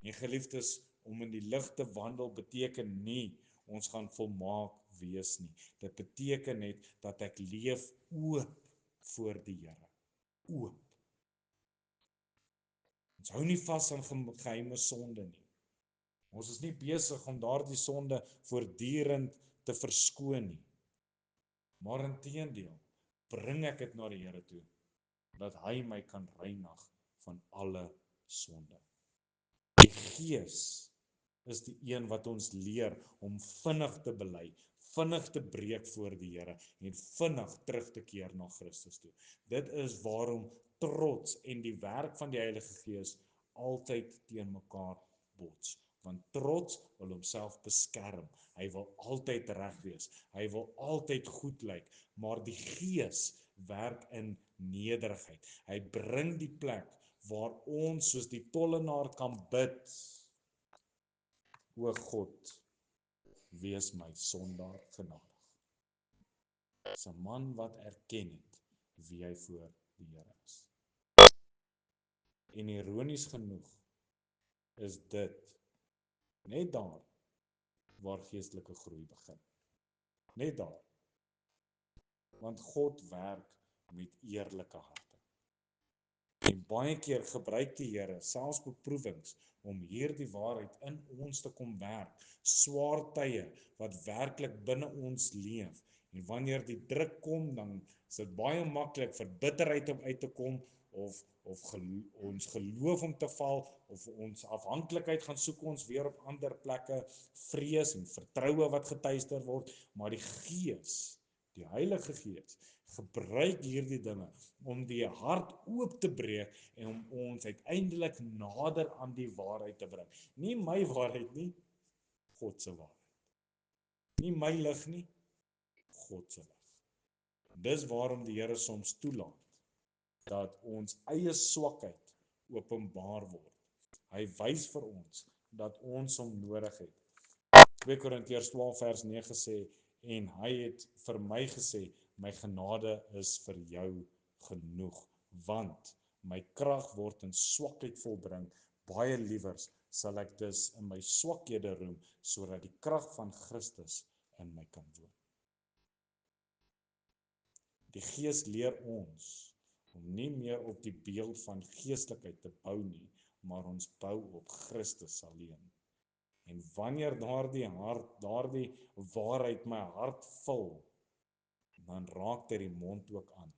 En geliefdes, om in die lig te wandel beteken nie ons gaan volmaak wees nie. Dit beteken net dat ek leef oop voor die Here. Oop. Ons hou nie vas aan geheime sonde nie. Ons is nie besig om daardie sonde voortdurend te verskoon nie. Maar inteendeel, bring ek dit na die Here toe, dat hy my kan reinig van alle sonde. Die Gees is die een wat ons leer om vinnig te bely, vinnig te breek voor die Here en vinnig terug te keer na Christus toe. Dit is waarom trots en die werk van die Heilige Gees altyd teen mekaar bots. Want trots wil homself beskerm. Hy wil altyd reg wees. Hy wil altyd goed lyk, maar die Gees werk in nederigheid. Hy bring die plek waar ons soos die tollenaar kan bid. O God, wees my sondaar genadig. Dis 'n man wat erken het wie hy voor die Here is. En ironies genoeg is dit net daar waar geestelike groei begin. Net daar. Want God werk met eerlike harte. En baie keer gebruik die Here selfs beproewings om hierdie waarheid in ons te kom werk. Swaar tye wat werklik binne ons leef. En wanneer die druk kom, dan is dit baie maklik vir bitterheid om uit te kom, of ons geloof om te val, of ons afhanklikheid gaan soek ons weer op ander plekke, vrees en vertroue wat getuister word, maar die Gees, die Heilige Gees, gebruik hierdie dinge om die hart oop te breek en om ons uiteindelik nader aan die waarheid te bring. Nie my waarheid nie, God se waarheid. Nie my lig nie, God se lig. Dis waarom die Here soms toelaat dat ons eie swakheid openbaar word. Hy wys vir ons dat ons hom nodig het. 2 Korintiërs 12 vers 9 sê, en hy het vir my gesê, my genade is vir jou genoeg, want my krag word in swakheid volbring. Baie liewers sal ek dus in my swakhede roem, sodat die krag van Christus in my kan woon. Die Gees leer ons om nie meer op die beeld van geestelikheid te bou nie, maar ons bou op Christus alleen. En wanneer daardie waarheid my hart vul, dan raak dit die mond ook aan.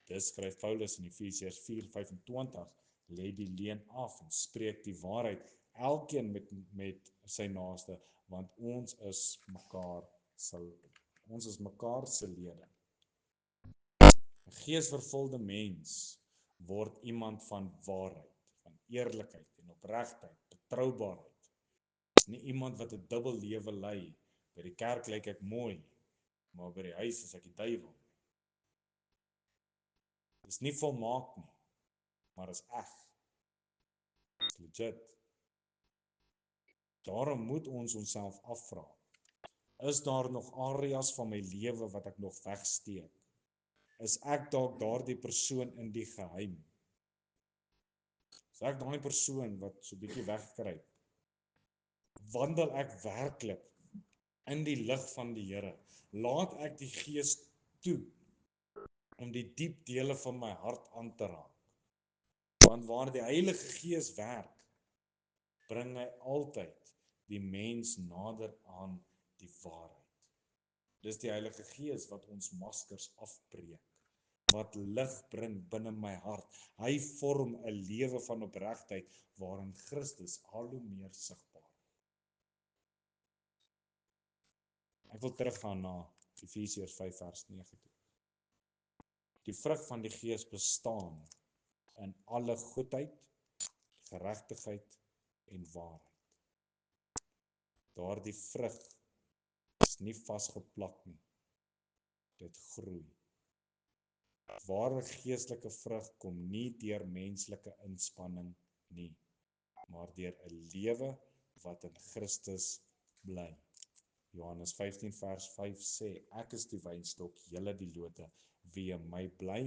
Dis skryf Paulus in Efesiërs 4:25, lê die leuen af en spreek die waarheid, elkeen met sy naaste, want ons is mekaar se lede. 'n Geesvervulde mens word iemand van waarheid, van eerlikheid en opregtheid, betroubaarheid. Dis nie iemand wat 'n dubbel lewe lei. By die kerk lyk ek mooi, maar by die huis is ek die duiwel. Dis nie volmaak nie, maar is eg. Dis legit. Daarom moet ons onsself afvra, is daar nog areas van my lewe wat ek nog wegsteek? Is ek dalk daardie persoon in die geheim? Is ek daai persoon wat so bietjie wegkruip? Wandel ek werklik in die lig van die Here? Laat ek die Gees toe om die diep dele van my hart aan te raak? Want waar die Heilige Gees werk, bring hy altyd die mens nader aan die waarheid. Dis die Heilige Gees wat ons maskers afbreek, wat lig bring binne my hart. Hy vorm 'n lewe van opregtheid waarin Christus al hoe meer sigbaar. Ek wil teruggaan na Efesiërs 5 vers 9 toe. Die vrug van die Gees bestaan in alle goedheid, geregtigheid en waarheid. Daardie vrug is nie vasgeplak nie. Dit groei. Ware geestelike vrug kom nie deur menslike inspanning nie, maar deur 'n lewe wat in Christus bly. Johannes 15 vers 5 sê, ek is die wynstok, julle die lote, wie in my bly,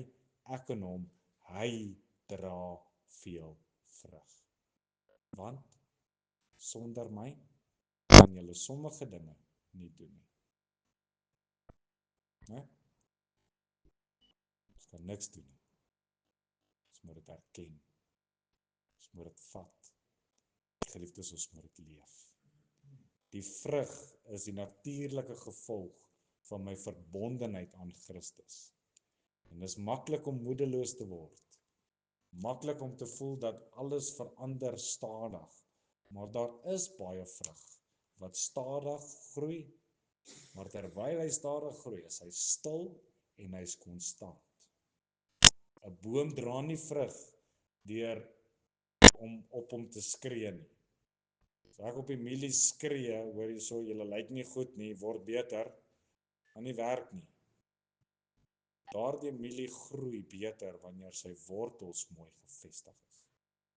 ek in hom, hy dra veel vrug. Want sonder my kan julle sommige dinge nie doen nie. Né? Ons kan niks doen nie. Ons moet dit erken. Ons moet dit vat. Geliefdes, ons moet dit leef. Die vrug is die natuurlike gevolg van my verbondenheid aan Christus. En dit is maklik om moedeloos te word. Maklik om te voel dat alles verander stadig. Maar daar is baie vrug wat stadig groei, maar terwyl hy stadig groei, is hy stil en hy is konstant. 'n Boom dra nie vrug deur om op hom te skree nie. As ek op die mielie skree, hoor jy so, julle lyk nie goed nie, word beter, gaan nie werk nie. Daardie mielie groei beter wanneer sy wortels mooi gefestig is,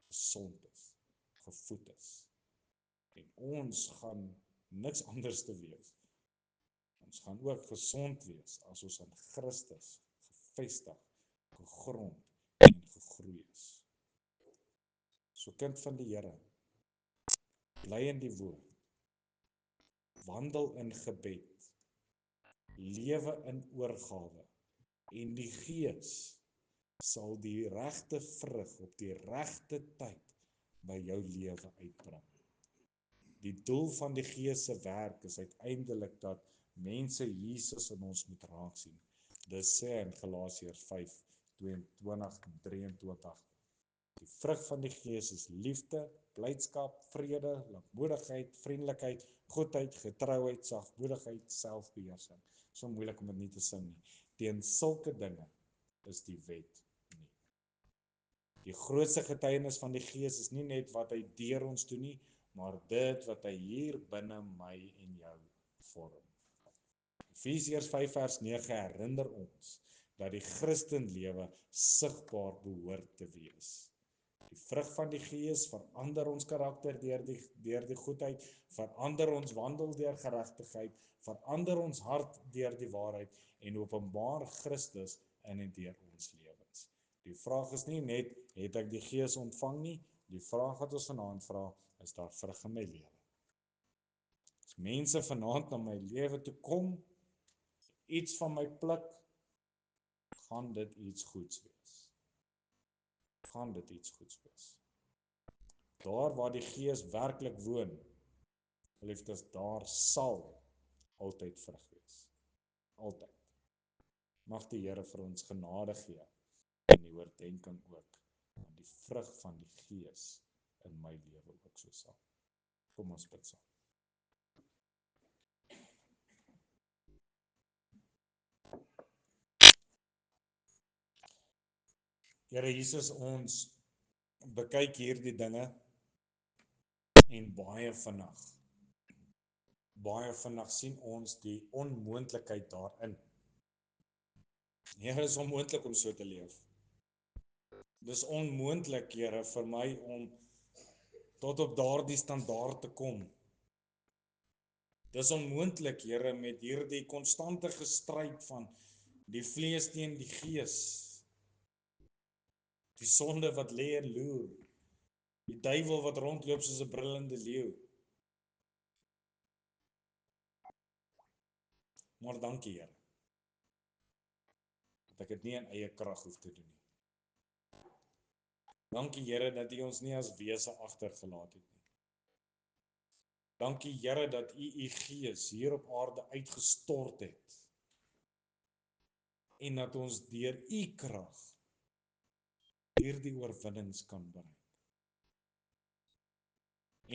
gesond is, gevoed is. En ons gaan niks anders te wees. Ons gaan ook gesond wees as ons in Christus gefestig, gegrond en gegroei is. So kind van die Here, bly in die woord, wandel in gebed, lewe in oorgawe, en die Gees sal die regte vrug op die regte tyd by jou lewe uitbring. Die doel van die Gees se werk is uiteindelik dat mense Jesus in ons moet raak sien. Dit sê in Galasiërs 5:22-23. Die vrug van die Gees is liefde, blydskap, vrede, lankmoedigheid, vriendelikheid, goedheid, getrouheid, sagmoedigheid, selfbeheersing. So moeilik om dit nie te sing nie. Teen sulke dinge is die wet nie. Die grootste getuienis van die Gees is nie net wat hy deur ons doen nie, maar dit wat hy hier binne my en jou vorm. Efesiërs 5 vers 9 herinner ons dat die Christenlewe sigbaar behoort te wees. Die vrug van die Gees verander ons karakter deur die goedheid, verander ons wandel deur geregtigheid, verander ons hart deur die waarheid en openbaar Christus in en deur ons lewens. Die vraag is nie net, het ek die Gees ontvang nie? Die vraag wat ons vanaand vra, is daar vrug in my lewe? As mense vanaand na my lewe toe kom, iets van my pluk, gaan dit iets goeds wees. Gaan dit iets goeds wees. Daar waar die Gees werklik woon, geliefdes, daar sal altyd vrug wees. Altyd. Mag die Here vir ons genade gee en die oordeenking ook aan die vrug van die Gees in my lewe ook so sal. Kom ons bid saam. Here Jesus, ons bekyk hierdie dinge en baie vinnig sien ons die onmoontlikheid daarin. Here, is onmoontlik om so te leef. Dis onmoontlik, Here, vir my om tot op daardie standaard te kom. Dis onmoontlik, Here, met hierdie konstante gestryd van die vlees teen die Gees. Die sonde wat lê en loer. Die duiwel wat rondloop soos 'n brullende leeu. Maar dankie, Here, dat ek dit nie in eie krag hoef te doen nie. Dankie, Here, dat U ons nie as wese agtergelaat het nie. Dankie, Here, dat U Gees hier op aarde uitgestort het en dat ons deur U krag hierdie oorwinnings kan bereik.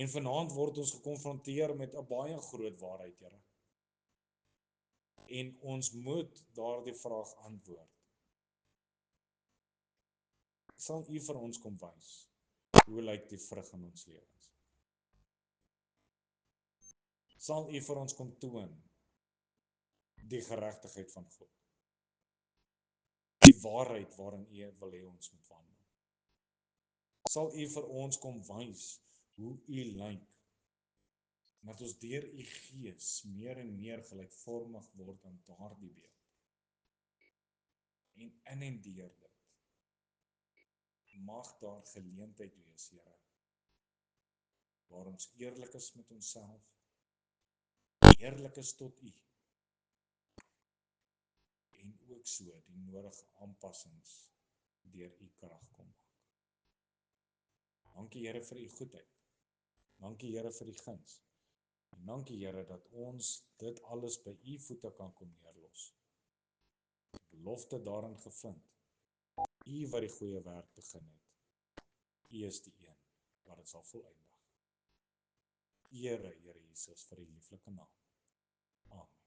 En vanaand word ons gekonfronteer met 'n baie groot waarheid, Here. En ons moet daardie vraag antwoord. Sal U vir ons kom wys, hoe lyk die vrug in ons lewens? Sal U vir ons kom toon die geregtigheid van God? Die waarheid waarin U wil hê ons moet wandel? Sal U vir ons kom wys hoe U lyk, en dat ons deur U Gees meer en meer gelykvormig word aan daardie beeld. En in en deur dit, mag daar geleentheid wees, Here, waar ons eerlik is met onsself, eerlik is tot U, en ook so die nodige aanpassings deur U krag kom maak. Dankie Here vir U goedheid. Dankie Here vir U guns. En dankie Here dat ons dit alles by U voete kan kom neerlos. Die belofte daarin gevind. U wat die goeie werk begin het. U is die een wat dit sal volëindig. Here Jesus vir U lieflike naam. Amen.